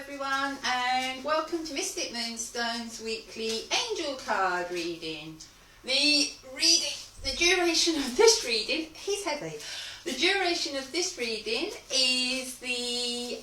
everyone, and welcome to Mystic Moonstone's weekly angel card reading. The duration of this reading, he's heavy. The duration of this reading is the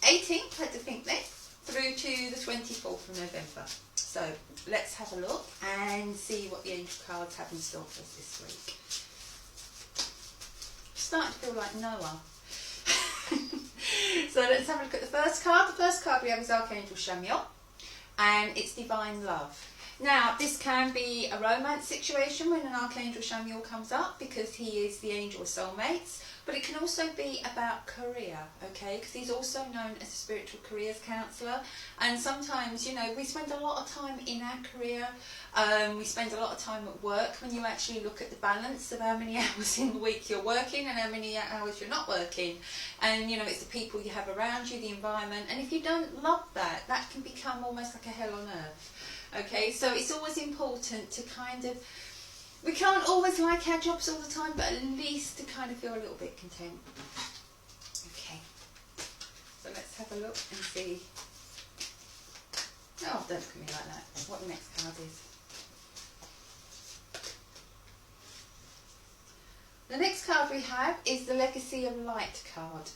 18th, I think then, through to the 24th of November. So let's have a look and see what the angel cards have in store for us this week. Starting to feel like Noah. So let's have a look at the first card. The first card we have is Archangel Chamuel, and it's Divine Love. Now, this can be a romance situation when an Archangel Chamuel comes up, because he is the angel of soulmates, but it can also be about career, okay, because he's also known as a spiritual careers counsellor. And sometimes, you know, we spend a lot of time in our career, we spend a lot of time at work. When you actually look at the balance of how many hours in the week you're working and how many hours you're not working, and you know, it's the people you have around you, the environment, and if you don't love that, that can become almost like a hell on earth. Okay, so it's always important to kind of, we can't always like our jobs all the time, but at least to kind of feel a little bit content. Okay, so let's have a look and see. Oh, don't look at me like that. What the next card is. The next card we have is the Legacy of Light card.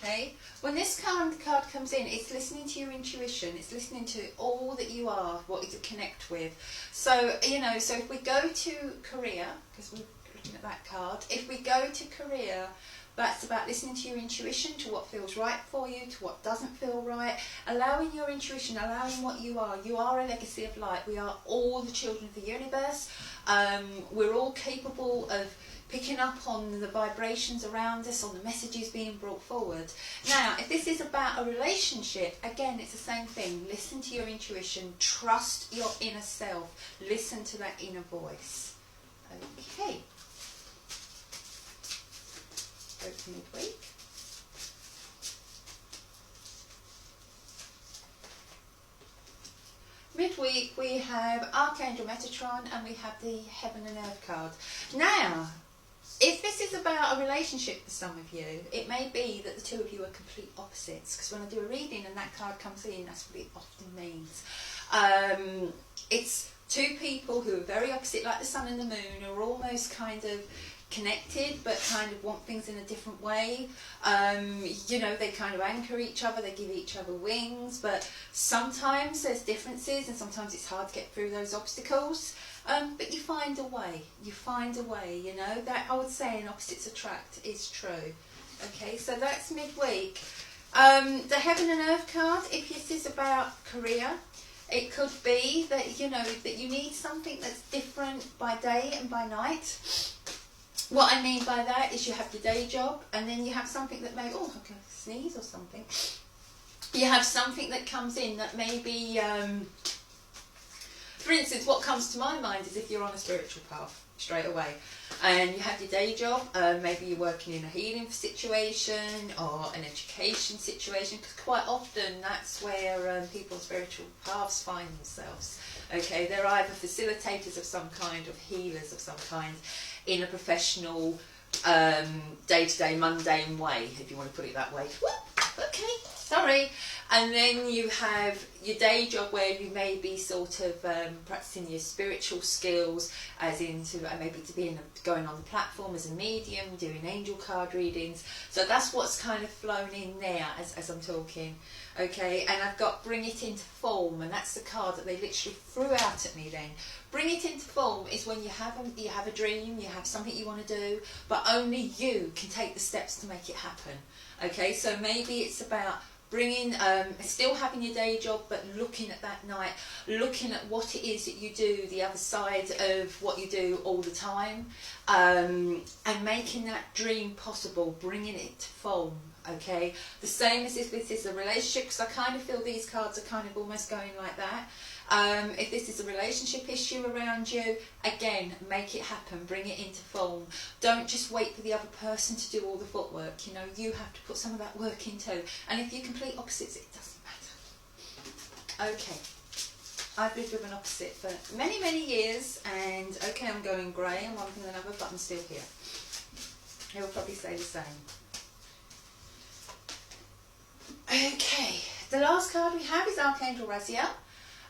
Okay, when this card comes in, it's listening to your intuition, it's listening to all that you are, what you connect with. So, you know, so if we go to career, because we're looking at that card, if we go to career, that's about listening to your intuition, to what feels right for you, to what doesn't feel right, allowing your intuition, allowing what you are. You are a legacy of light. We are all the children of the universe. We're all capable of picking up on the vibrations around us, on the messages being brought forward. Now, if this is about a relationship, again, it's the same thing. Listen to your intuition, trust your inner self, listen to that inner voice. Okay. Go to midweek. Midweek we have Archangel Metatron, and we have the Heaven and Earth card. Now, if this is about a relationship for some of you, it may be that the two of you are complete opposites, because when I do a reading and that card comes in, that's what it often means. It's two people who are very opposite, like the sun and the moon, who are almost kind of connected but kind of want things in a different way. You know, they kind of anchor each other, they give each other wings, but sometimes there's differences and sometimes it's hard to get through those obstacles. But you find a way, you know, that old saying, opposites attract, is true. Okay, so that's midweek. The Heaven and Earth card, if this is about career, it could be that, you know, that you need something that's different by day and by night. What I mean by that is you have your day job, and then you have something that may, oh, I can sneeze or something. You have something that comes in that may be, for instance, what comes to my mind is if you're on a spiritual path straight away and you have your day job, maybe you're working in a healing situation or an education situation, because quite often that's where people on spiritual paths find themselves. Okay, they're either facilitators of some kind, or healers of some kind, in a professional, day-to-day, mundane way, if you want to put it that way. Whoop, okay, sorry. And then you have your day job, where you may be sort of practicing your spiritual skills, as into maybe to be going on the platform as a medium, doing angel card readings. So that's what's kind of flown in there as I'm talking. Okay, and I've got Bring It Into Form, and that's the card that they literally threw out at me then. Bring it into form is when you have a dream, you have something you want to do, but only you can take the steps to make it happen. Okay, so maybe it's about bringing, still having your day job, but looking at that night, looking at what it is that you do, the other side of what you do all the time, and making that dream possible, bringing it to form. Okay, the same as if this is a relationship, because I kind of feel these cards are kind of almost going like that. If this is a relationship issue around you, again, make it happen, bring it into form. Don't just wait for the other person to do all the footwork, you know, you have to put some of that work in too. And if you're complete opposites, it doesn't matter. Okay, I've lived with an opposite for many, many years, and okay, I'm going grey and one thing and another, but I'm still here. He'll probably say the same. Okay, the last card we have is Archangel Raziel,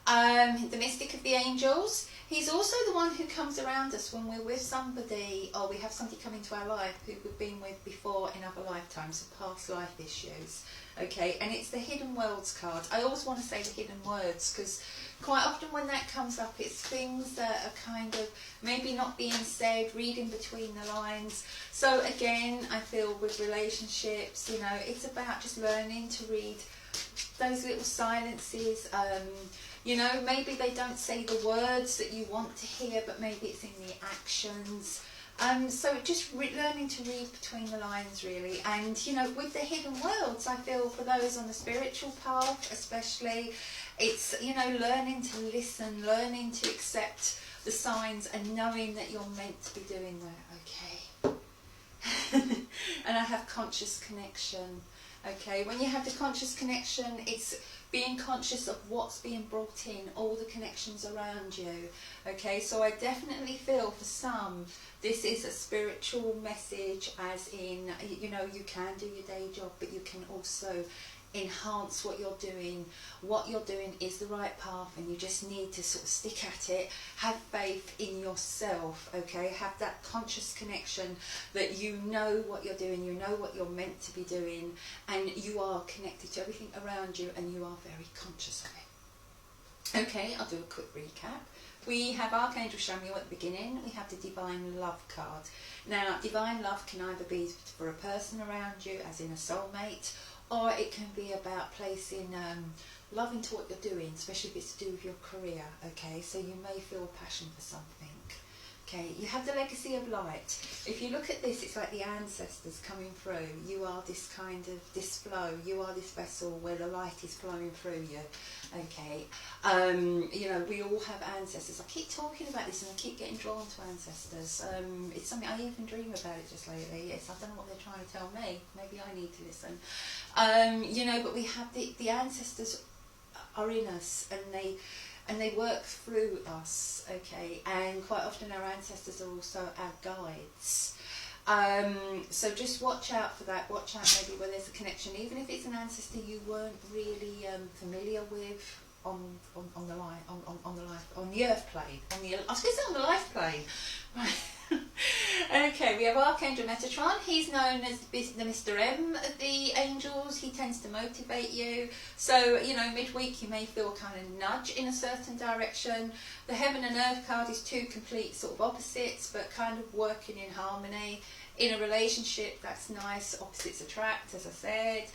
the mystic of the angels. He's also the one who comes around us when we're with somebody, or we have somebody come into our life who we've been with before in other lifetimes, of past life issues. Okay, and it's the Hidden Worlds card. I always want to say the hidden words, because quite often when that comes up, it's things that are kind of maybe not being said, reading between the lines. So again, I feel with relationships, you know, it's about just learning to read those little silences. You know, maybe they don't say the words that you want to hear, but maybe it's in the actions. So just learning to read between the lines, really. And, you know, with the hidden worlds, I feel for those on the spiritual path especially, it's, you know, learning to listen, learning to accept the signs and knowing that you're meant to be doing that, okay? And I have conscious connection, okay? When you have the conscious connection, it's being conscious of what's being brought in, all the connections around you, okay? So I definitely feel for some, this is a spiritual message, as in, you know, you can do your day job, but you can also enhance what you're doing. What you're doing is the right path, and you just need to sort of stick at it. Have faith in yourself, okay? Have that conscious connection that you know what you're doing, you know what you're meant to be doing, and you are connected to everything around you, and you are very conscious of it. Okay, I'll do a quick recap. We have Archangel Chamuel at the beginning. We have the Divine Love card. Now, Divine Love can either be for a person around you, as in a soulmate, or it can be about placing love into what you're doing, especially if it's to do with your career, okay? So you may feel a passion for something. Okay, you have the Legacy of Light. If you look at this, it's like the ancestors coming through. You are this kind of, this flow. You are this vessel where the light is flowing through you. Okay, you know, we all have ancestors. I keep talking about this and I keep getting drawn to ancestors. It's something, I even dream about it just lately. Yes, I don't know what they're trying to tell me. Maybe I need to listen. You know, but we have the ancestors are in us, and they work through us, okay, and quite often our ancestors are also our guides. So just watch out for that. Watch out maybe where there's a connection, even if it's an ancestor you weren't really familiar with on the earth plane, I was going to say on the life plane. Right. Okay, we have Archangel Metatron. He's known as the Mr. M of the angels. He tends to motivate you. So, you know, midweek you may feel kind of nudge in a certain direction. The Heaven and Earth card is two complete sort of opposites, but kind of working in harmony. In a relationship, that's nice. Opposites attract, as I said.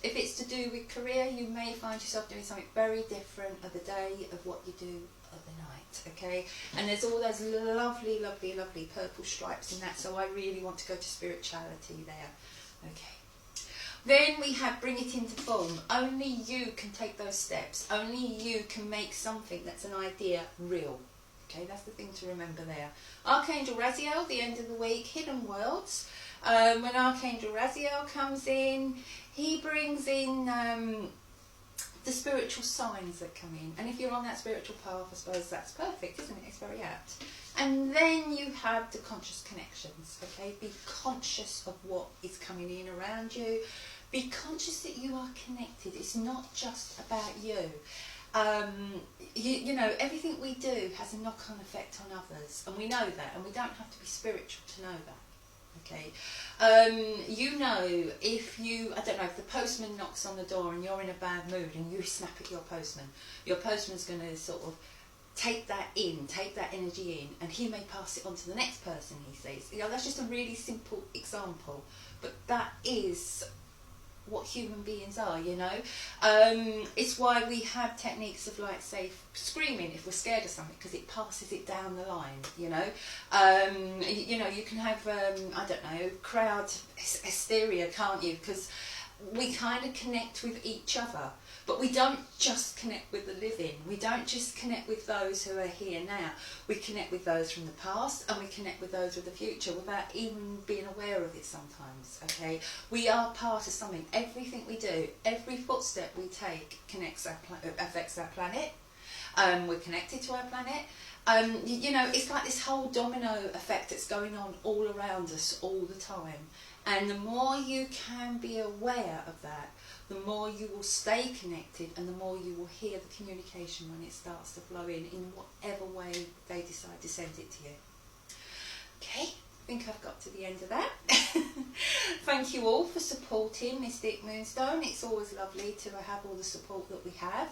If it's to do with career, you may find yourself doing something very different of the day of what you do of the night, okay? And there's all those lovely, lovely, lovely purple stripes in that, so I really want to go to spirituality there, okay? Then we have Bring It Into Form. Only you can take those steps. Only you can make something that's an idea real. Okay, that's the thing to remember there. Archangel Raziel, the end of the week, Hidden Worlds. When Archangel Raziel comes in, he brings in the spiritual signs that come in. And if you're on that spiritual path, I suppose that's perfect, isn't it? It's very apt. And then you have the conscious connections, okay? Be conscious of what is coming in around you. Be conscious that you are connected. It's not just about you. You know, everything we do has a knock-on effect on others, and we know that, and we don't have to be spiritual to know that, okay? You know, if you, I don't know, if the postman knocks on the door and you're in a bad mood and you snap at your postman's going to sort of take that in, take that energy in, and he may pass it on to the next person he sees. You know, that's just a really simple example, but that is what human beings are, you know. It's why we have techniques of, like, say, screaming if we're scared of something, because it passes it down the line, you know. You know, you can have, I don't know, crowd hysteria, can't you? Because we kind of connect with each other. But we don't just connect with the living. We don't just connect with those who are here now. We connect with those from the past, and we connect with those of the future without even being aware of it sometimes, okay? We are part of something. Everything we do, every footstep we take affects our planet. We're connected to our planet. You know, it's like this whole domino effect that's going on all around us all the time. And the more you can be aware of that, the more you will stay connected, and the more you will hear the communication when it starts to flow in whatever way they decide to send it to you. Okay, I think I've got to the end of that. Thank you all for supporting Mystic Moonstone. It's always lovely to have all the support that we have.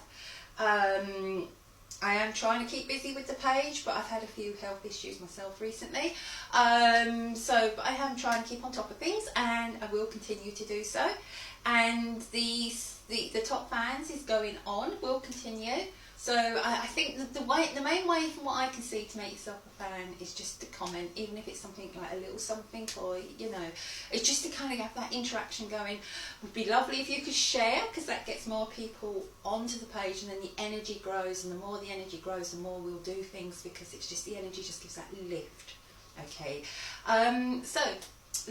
I am trying to keep busy with the page, but I've had a few health issues myself recently. But I am trying to keep on top of things, and I will continue to do so. And the top fans is going on, will continue. So I think that the main way from what I can see to make yourself a fan is just to comment, even if it's something like a little something, or it's just to kind of have that interaction going. It would be lovely if you could share, because that gets more people onto the page, and then the energy grows, and the more the energy grows, the more we'll do things, because it's just the energy just gives that lift. Okay, so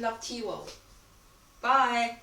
love to you all. Bye.